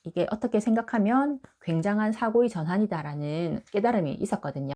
이게 어떻게 생각하면 굉장한 사고의 전환이다라는 깨달음이 있었거든요.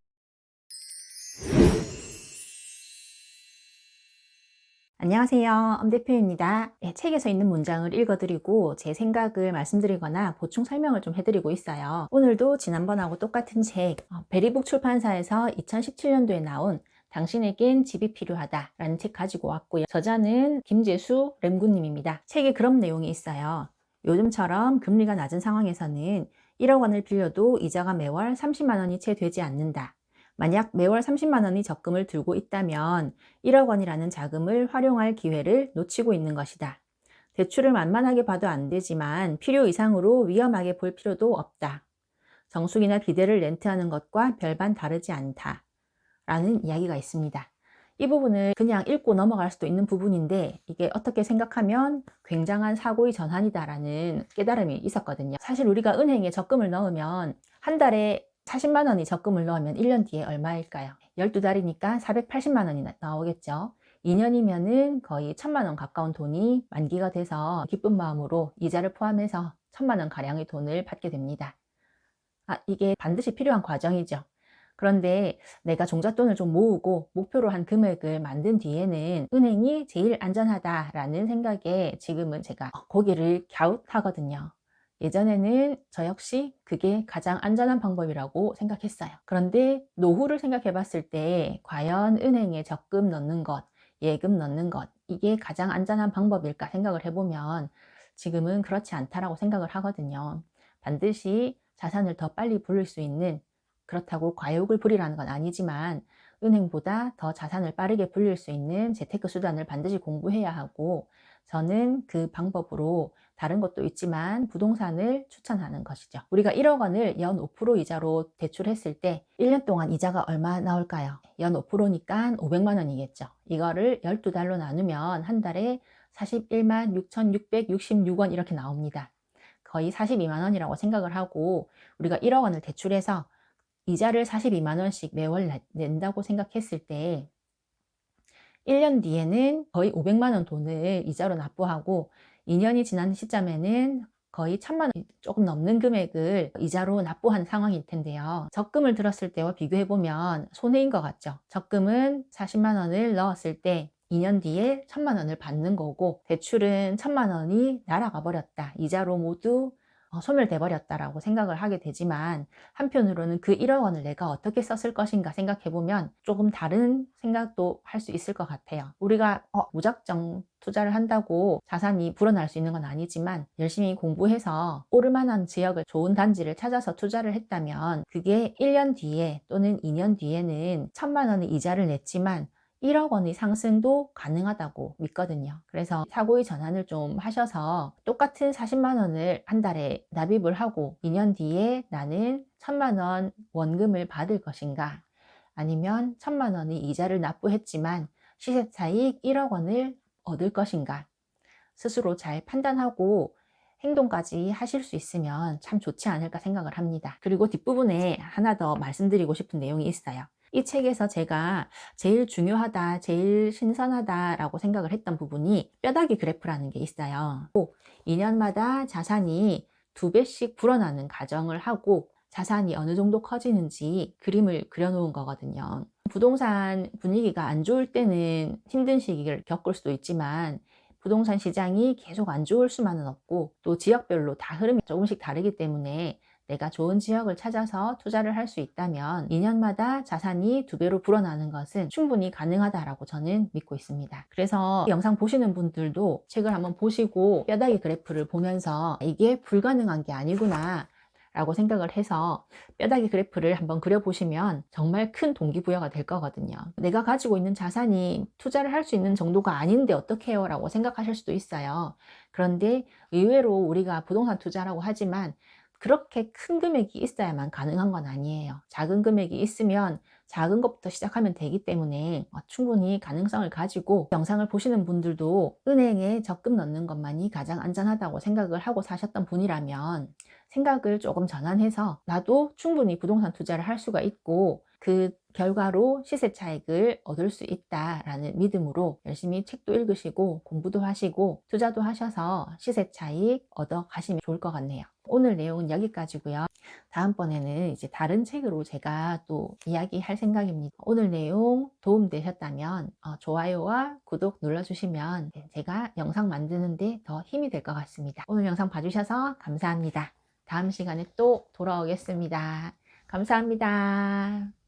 안녕하세요. 엄 대표입니다. 책에서 있는 문장을 읽어드리고 제 생각을 말씀드리거나 보충 설명을 좀 해드리고 있어요. 오늘도 지난번하고 똑같은 책, 베리북 출판사에서 2017년도에 나온 당신에겐 집이 필요하다 라는 책 가지고 왔고요. 저자는 김재수 램구님입니다. 책에 그런 내용이 있어요. 요즘처럼 금리가 낮은 상황에서는 1억 원을 빌려도 이자가 매월 30만 원이 채 되지 않는다. 만약 매월 30만 원이 적금을 들고 있다면 1억 원이라는 자금을 활용할 기회를 놓치고 있는 것이다. 대출을 만만하게 봐도 안 되지만 필요 이상으로 위험하게 볼 필요도 없다. 정수기나 비데를 렌트하는 것과 별반 다르지 않다. 라는 이야기가 있습니다. 이 부분을 그냥 읽고 넘어갈 수도 있는 부분인데 이게 어떻게 생각하면 굉장한 사고의 전환이다라는 깨달음이 있었거든요. 사실 우리가 은행에 적금을 넣으면 한 달에 40만 원이 적금을 넣으면 1년 뒤에 얼마일까요? 12달이니까 480만 원이 나오겠죠. 2년이면은 거의 1000만 원 가까운 돈이 만기가 돼서 기쁜 마음으로 이자를 포함해서 1000만 원 가량의 돈을 받게 됩니다. 이게 반드시 필요한 과정이죠. 그런데 내가 종잣돈을 좀 모으고 목표로 한 금액을 만든 뒤에는 은행이 제일 안전하다라는 생각에 지금은 제가 고개를 갸웃하거든요. 예전에는 저 역시 그게 가장 안전한 방법이라고 생각했어요. 그런데 노후를 생각해 봤을 때 과연 은행에 적금 넣는 것, 예금 넣는 것, 이게 가장 안전한 방법일까 생각을 해보면 지금은 그렇지 않다라고 생각을 하거든요. 반드시 자산을 더 빨리 불릴 수 있는, 그렇다고 과욕을 부리라는 건 아니지만 은행보다 더 자산을 빠르게 불릴 수 있는 재테크 수단을 반드시 공부해야 하고, 저는 그 방법으로 다른 것도 있지만 부동산을 추천하는 것이죠. 우리가 1억 원을 연 5% 이자로 대출했을 때 1년 동안 이자가 얼마 나올까요? 연 5%니까 500만 원이겠죠. 이거를 12달로 나누면 한 달에 41만 6,666원 이렇게 나옵니다. 거의 42만 원이라고 생각을 하고 우리가 1억 원을 대출해서 이자를 42만 원씩 매월 낸다고 생각했을 때 1년 뒤에는 거의 500만 원 돈을 이자로 납부하고 2년이 지난 시점에는 거의 1000만 원 조금 넘는 금액을 이자로 납부한 상황일 텐데요. 적금을 들었을 때와 비교해 보면 손해인 것 같죠. 적금은 40만 원을 넣었을 때 2년 뒤에 1000만 원을 받는 거고, 대출은 1000만 원이 날아가 버렸다. 이자로 모두 소멸돼 버렸다라고 생각을 하게 되지만, 한편으로는 그 1억 원을 내가 어떻게 썼을 것인가 생각해 보면 조금 다른 생각도 할 수 있을 것 같아요. 우리가 무작정 투자를 한다고 자산이 불어날 수 있는 건 아니지만 열심히 공부해서 오르만한 지역을, 좋은 단지를 찾아서 투자를 했다면 그게 1년 뒤에 또는 2년 뒤에는 1000만 원의 이자를 냈지만 1억 원의 상승도 가능하다고 믿거든요. 그래서 사고의 전환을 좀 하셔서 똑같은 40만 원을 한 달에 납입을 하고 2년 뒤에 나는 1000만 원 원금을 받을 것인가, 아니면 1000만 원의 이자를 납부했지만 시세 차익 1억 원을 얻을 것인가, 스스로 잘 판단하고 행동까지 하실 수 있으면 참 좋지 않을까 생각을 합니다. 그리고 뒷부분에 하나 더 말씀드리고 싶은 내용이 있어요. 이 책에서 제가 제일 중요하다, 제일 신선하다라고 생각을 했던 부분이 뼈다귀 그래프라는 게 있어요. 2년마다 자산이 2배씩 불어나는 가정을 하고 자산이 어느 정도 커지는지 그림을 그려놓은 거거든요. 부동산 분위기가 안 좋을 때는 힘든 시기를 겪을 수도 있지만 부동산 시장이 계속 안 좋을 수만은 없고, 또 지역별로 다 흐름이 조금씩 다르기 때문에 내가 좋은 지역을 찾아서 투자를 할 수 있다면 2년마다 자산이 2배로 불어나는 것은 충분히 가능하다라고 저는 믿고 있습니다. 그래서 영상 보시는 분들도 책을 한번 보시고 뼈다귀 그래프를 보면서 이게 불가능한 게 아니구나 라고 생각을 해서 뼈다귀 그래프를 한번 그려보시면 정말 큰 동기부여가 될 거거든요. 내가 가지고 있는 자산이 투자를 할 수 있는 정도가 아닌데 어떻게 해요? 라고 생각하실 수도 있어요. 그런데 의외로 우리가 부동산 투자라고 하지만 그렇게 큰 금액이 있어야만 가능한 건 아니에요. 작은 금액이 있으면 작은 것부터 시작하면 되기 때문에 충분히 가능성을 가지고, 영상을 보시는 분들도 은행에 적금 넣는 것만이 가장 안전하다고 생각을 하고 사셨던 분이라면 생각을 조금 전환해서 나도 충분히 부동산 투자를 할 수가 있고 그 결과로 시세 차익을 얻을 수 있다라는 믿음으로 열심히 책도 읽으시고 공부도 하시고 투자도 하셔서 시세 차익 얻어 가시면 좋을 것 같네요. 오늘 내용은 여기까지고요. 다음번에는 이제 다른 책으로 제가 또 이야기할 생각입니다. 오늘 내용 도움되셨다면 좋아요와 구독 눌러주시면 제가 영상 만드는데 더 힘이 될 것 같습니다. 오늘 영상 봐주셔서 감사합니다. 다음 시간에 또 돌아오겠습니다. 감사합니다.